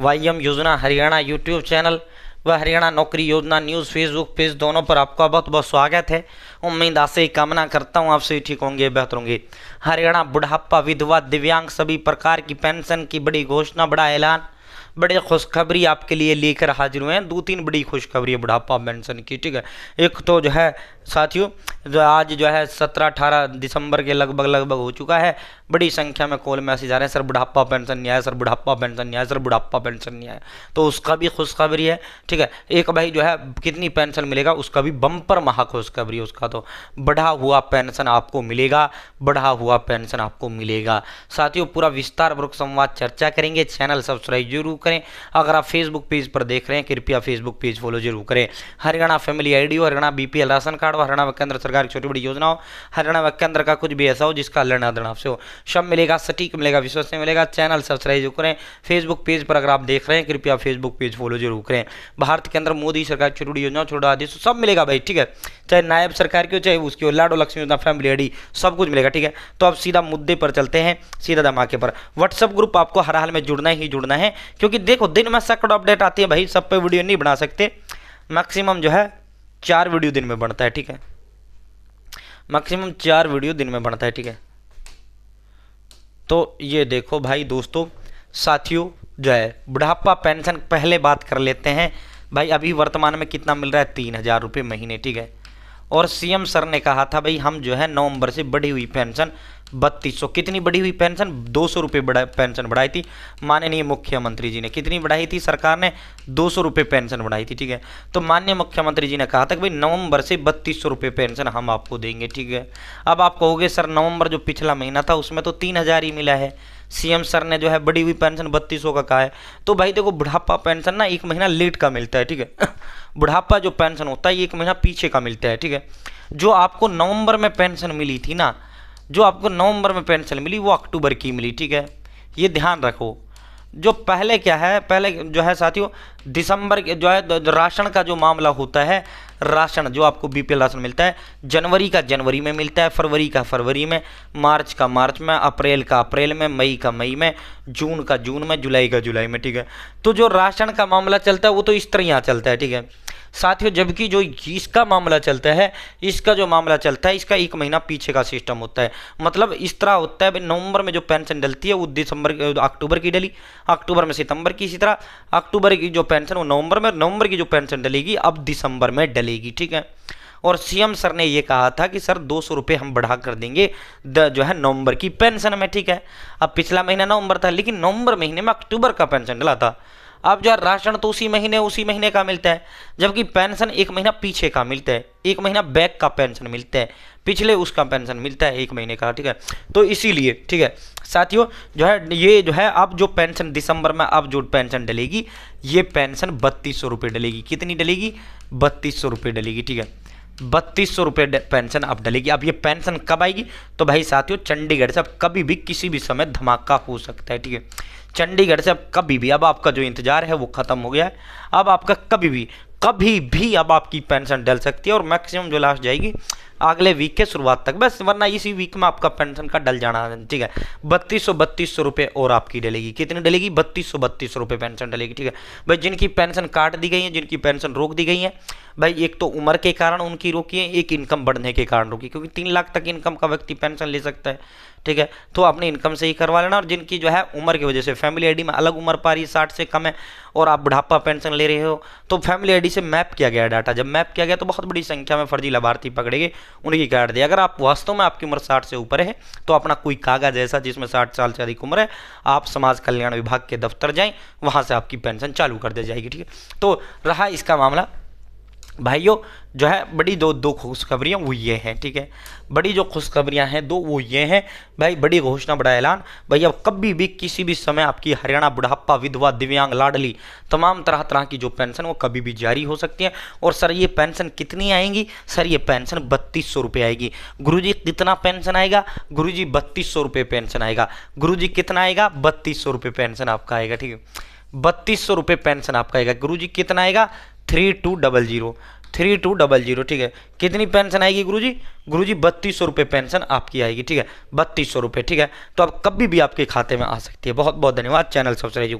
वाईएम योजना Haryana YouTube channel व हरियाणा नौकरी योजना न्यूज़ फेसबुक पेज दोनों पर आपका बहुत बहुत स्वागत है। उम्मीद आशा कामना करता हूँ आप सभी ठीक होंगे, बेहतर होंगे। हरियाणा बुढ़ापा विधवा दिव्यांग सभी प्रकार की पेंशन की बड़ी घोषणा, बड़ा ऐलान, बड़े खुशखबरी आपके लिए लेकर हाजिर हुए हैं। 2-3 बड़ी खुशखबरी है बुढ़ापा पेंशन की, ठीक है। एक तो जो है साथियों, जो आज जो है 17-18 दिसंबर के लगभग हो चुका है। बड़ी संख्या में कॉल मैसेज आ रहे हैं, सर बुढ़ापा पेंशन नहीं आया, सर बुढ़ापा पेंशन नहीं आया, सर बुढ़ापा पेंशन नहीं आया। तो उसका भी खुशखबरी है, ठीक है। एक भाई जो है कितनी पेंशन मिलेगा उसका भी बम्पर महा खुशखबरी है। उसका तो बढ़ा हुआ पेंशन आपको मिलेगा, बढ़ा हुआ पेंशन आपको मिलेगा। साथियों पूरा विस्तार पूर्वक संवाद चर्चा करेंगे। चैनल सब्सक्राइब जरूर करें। अगर आप फेसबुक पेज पर देख रहे हैं कृपया फेसबुक पेज फॉलो जरूर करें। हरियाणा फैमिली आईडी हो, हरियाणा बीपीएल राशन कार्ड हो, हरियाणा व केंद्र सरकार की छोटी बड़ी योजना हो, हरियाणा व केंद्र का कुछ भी ऐसा हो जिसका लेना देना आपसे हो, सब मिलेगा, सटीक मिलेगा, विश्वसनीय मिलेगा। चैनल सब्सक्राइब जरूर करें। फेसबुक पेज पर अगर आप देख रहे हैं कृपया फेसबुक पेज फॉलो जरूर करें। भारत के अंदर मोदी सरकार की छोटी बड़ी योजना, छोटा आदेश सब मिलेगा भाई, ठीक है। चाहे नायब सरकार की हो, चाहे उसकी हो, लाडो लक्ष्मी योजना, फैमिली आईडी, सब कुछ मिलेगा, ठीक है। तो अब सीधा मुद्दे पर चलते हैं, सीधा धमाके पर। व्हाट्सएप ग्रुप आपको हर हाल में जुड़ना ही जुड़ना है, क्योंकि देखो दिन में सैकड़ों अपडेट आती है भाई, सब पे वीडियो नहीं बना सकते। मैक्सिमम जो है 4 वीडियो दिन में बनता है, ठीक है। मैक्सिमम 4 वीडियो दिन में बनता है, ठीक है। तो ये देखो भाई दोस्तों, साथियों जो है बुढ़ापा पेंशन पहले बात कर लेते हैं भाई। अभी वर्तमान में कितना मिल रहा है? 3000 रुपये महीने, ठीक है। और सीएम सर ने कहा था भाई हम जो है नवंबर से बढ़ी हुई पेंशन 3200, कितनी बढ़ी हुई पेंशन? 200 रुपये पेंशन बढ़ाई थी माननीय मुख्यमंत्री जी ने। कितनी बढ़ाई थी सरकार ने? 200 रुपये पेंशन बढ़ाई थी, ठीक है। तो माननीय मुख्यमंत्री जी ने कहा था कि भाई नवंबर से 3200 रुपये पेंशन हम आपको देंगे, ठीक है। अब आप कहोगे सर नवंबर जो पिछला महीना था उसमें तो 3000 ही मिला है, सीएम सर ने जो है बढ़ी हुई पेंशन 3200 का कहा है। तो भाई देखो बुढ़ापा पेंशन ना 1 महीना लेट का मिलता है, ठीक है। बुढ़ापा जो पेंशन होता है 1 महीना पीछे का मिलता है, ठीक है। जो आपको नवंबर में पेंशन मिली थी ना, जो आपको नवंबर में पेंशन मिली वो अक्टूबर की मिली, ठीक है। ये ध्यान रखो। जो पहले क्या है, पहले जो है साथियों दिसंबर के जो है राशन का जो मामला होता है, राशन जो आपको बीपीएल राशन मिलता है जनवरी का जनवरी में मिलता है, फरवरी का फरवरी में, मार्च का मार्च में, अप्रैल का अप्रैल में, मई का मई में, जून का जून में, जुलाई का जुलाई में, ठीक है। तो जो राशन का मामला चलता है वो तो इस तरह यहाँ चलता है, ठीक है साथियों। जबकि जो इसका मामला चलता है, इसका जो मामला चलता है इसका 1 महीना पीछे का सिस्टम होता है। मतलब इस तरह होता है नवंबर में जो पेंशन डलती है वो अक्टूबर की डली, अक्टूबर में सितंबर की, इसी तरह अक्टूबर की जो पेंशन वो नवंबर में, नवंबर की जो पेंशन डलेगी अब दिसंबर में डलेगी, ठीक है। और सीएम सर ने ये कहा था कि सर 200 रुपये हम बढ़ा कर देंगे जो है नवंबर की पेंशन में, ठीक है। अब पिछला महीना नवंबर था लेकिन नवंबर महीने में अक्टूबर का पेंशन डला था। अब जो है राशन तो उसी महीने का मिलता है, जबकि पेंशन 1 महीना पीछे का मिलता है, 1 महीना बैक का पेंशन मिलता है, पिछले उसका पेंशन मिलता है 1 महीने का, ठीक है। तो इसीलिए ठीक है साथियों जो है ये जो है अब जो पेंशन दिसंबर में अब जो पेंशन डलेगी ये पेंशन 3200 रुपये डलेगी। कितनी डलेगी? 3200 रुपये डलेगी, ठीक है। 3200 रुपये पेंशन अब डलेगी। अब ये पेंशन कब आएगी? तो भाई साथियों चंडीगढ़ से अब कभी भी किसी भी समय धमाका हो सकता है, ठीक है। चंडीगढ़ से अब कभी भी, अब आपका जो इंतजार है वो खत्म हो गया है। अब आपका कभी भी अब आपकी पेंशन डल सकती है और मैक्सिमम जो लास्ट जाएगी अगले वीक के शुरुआत तक, बस, वरना इसी वीक में आपका पेंशन का डल जाना है, ठीक है। 3200 रुपये और आपकी डलेगी। कितनी डलेगी? 3200 रुपये पेंशन डलेगी, ठीक है भाई। जिनकी पेंशन काट दी गई है, जिनकी पेंशन रोक दी गई है भाई, एक तो उम्र के कारण उनकी रोकी है, एक इनकम बढ़ने के कारण रोकी, क्योंकि 3 लाख तक इनकम का व्यक्ति पेंशन ले सकता है, ठीक है। तो अपनी इनकम से ही करवा लेना। और जिनकी जो है उम्र की वजह से फैमिली आईडी में अलग उम्र पा रही है, 60 से कम है और आप बुढ़ापा पेंशन ले रहे हो, तो फैमिली आईडी से मैप किया गया डाटा, जब मैप किया गया तो बहुत बड़ी संख्या में फर्जी लाभार्थी पकड़े गए, उनकी काट दिया। अगर आप वास्तव में आपकी उम्र 60 से ऊपर है तो अपना कोई कागज ऐसा जिसमें 60 साल से अधिक उम्र है, आप समाज कल्याण विभाग के दफ्तर जाएं, वहां से आपकी पेंशन चालू कर दी जाएगी, ठीक है। तो रहा इसका मामला भाइयों जो है बड़ी दो खुशखबरियाँ वो ये हैं, ठीक है। बड़ी जो खुशखबरियाँ हैं दो वो ये हैं भाई, बड़ी घोषणा, बड़ा ऐलान भाई। अब कभी भी किसी भी समय आपकी हरियाणा बुढ़ापा विधवा दिव्यांग लाडली तमाम तरह की जो पेंशन वो कभी भी जारी हो सकती है। और सर ये पेंशन कितनी आएंगी? सर ये पेंशन 3200 रुपये आएगी। गुरुजी कितना पेंशन आएगा? गुरुजी 3200 रुपये पेंशन आएगा। गुरुजी कितना आएगा? 3200 रुपये पेंशन आपका आएगा, ठीक है। 3200 रुपये पेंशन आपका आएगा। गुरुजी कितना आएगा? 3200, ठीक है। कितनी पेंशन आएगी गुरुजी? गुरुजी 3200 रुपये पेंशन आपकी आएगी, ठीक है। 3200 रुपये, ठीक है। तो अब कभी भी आपके खाते में आ सकती है। बहुत बहुत धन्यवाद। Channel subscribe